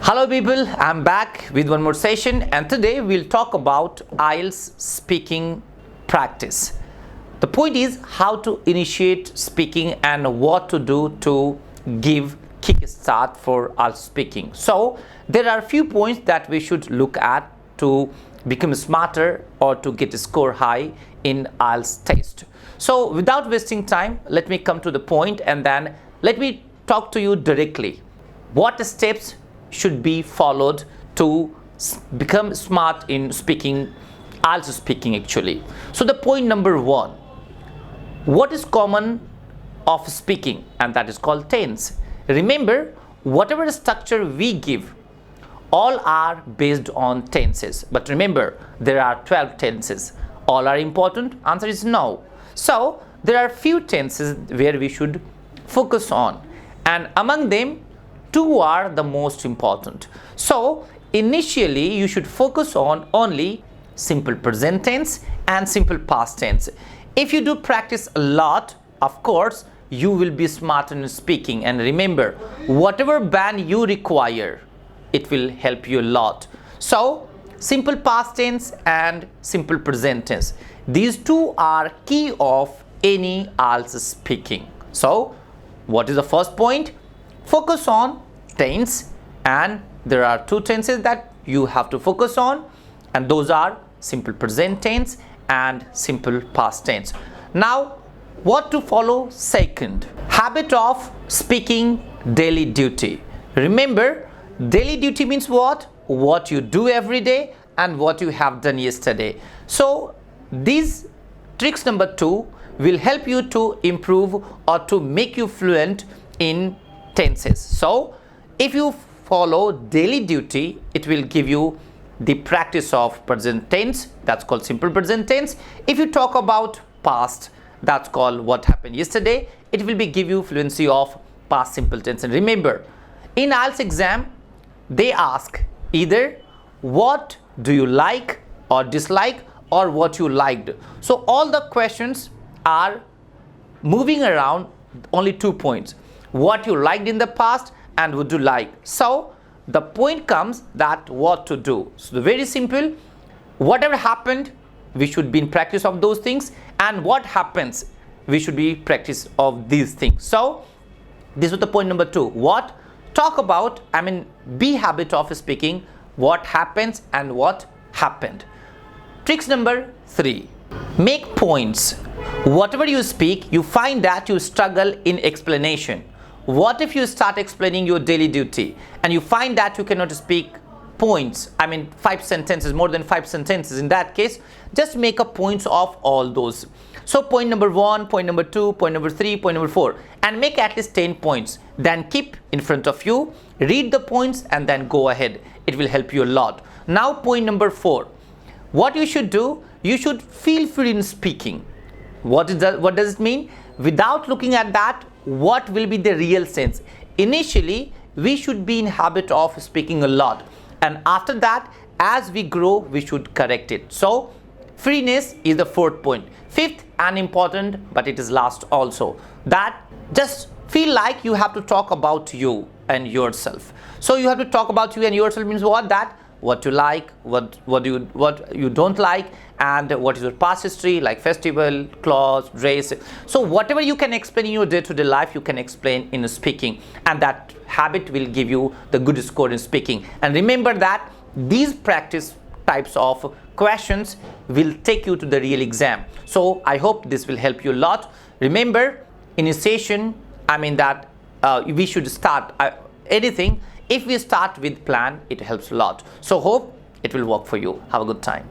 Hello people, I'm back with one more session and today we'll talk about IELTS speaking practice. The point is how to initiate speaking and what to do to give kick start for IELTS speaking. So there are a few points that we should look at to become smarter or to get a score high in IELTS test. So without wasting time, let me come to the point and then let me talk to you directly. What steps should be followed to become smart in speaking, IELTS speaking actually. So the point number one, what is common of speaking, and that is called tense. Remember, whatever structure we give, all are based on tenses. But remember, there are 12 tenses. All are important? Answer is no. So there are few tenses where we should focus on, and among them, two are the most important. So initially you should focus on only simple present tense and simple past tense. If you do practice a lot, of course you will be smart in speaking, and remember, whatever band you require, it will help you a lot. So simple past tense and simple present tense, these two are key of any IELTS speaking. So what is the first point? Focus on tense, and there are two tenses that you have to focus on, and those are simple present tense and simple past tense. Now what to follow? Second, habit of speaking daily duty. Remember, daily duty means what you do every day and what you have done yesterday. So these tricks number two will help you to improve or to make you fluent in tenses. So if you follow daily duty, it will give you the practice of present tense, that's called simple present tense. If you talk about past, that's called what happened yesterday, it will be give you fluency of past simple tense. And remember, in IELTS exam they ask either what do you like or dislike or what you liked. So all the questions are moving around only 2 points, what you liked in the past and would you like. So the point comes that what to do. So very simple, whatever happened we should be in practice of those things, and what happens we should be practice of these things. So this was the point number two. What talk about, be habit of speaking what happens and what happened. Tricks number three, make points. Whatever you speak, you find that you struggle in explanation. What if you start explaining your daily duty and you find that you cannot speak points, 5 sentences, more than 5 sentences? In that case, just make a points of all those. So point number one, point number two, point number three, point number four, and make at least 10 points. Then keep in front of you, read the points and then go ahead. It will help you a lot. Now point number four, what you should do, you should feel free in speaking. What does it mean? Without looking at that, what will be the real sense? Initially we should be in habit of speaking a lot, and after that, as we grow, we should correct it. So freeness is the fourth point. Fifth and important, but it is last also, that just feel like you have to talk about you and yourself. So you have to talk about you and yourself means what? That what you like, what you don't like, and what is your past history, like festival, clothes, dress. So whatever you can explain in your day-to-day life, you can explain in speaking, and that habit will give you the good score in speaking. And remember that these practice types of questions will take you to the real exam. So I hope this will help you a lot. Remember, initiation, we should start anything. If we start with plan, it helps a lot. So hope it will work for you. Have a good time.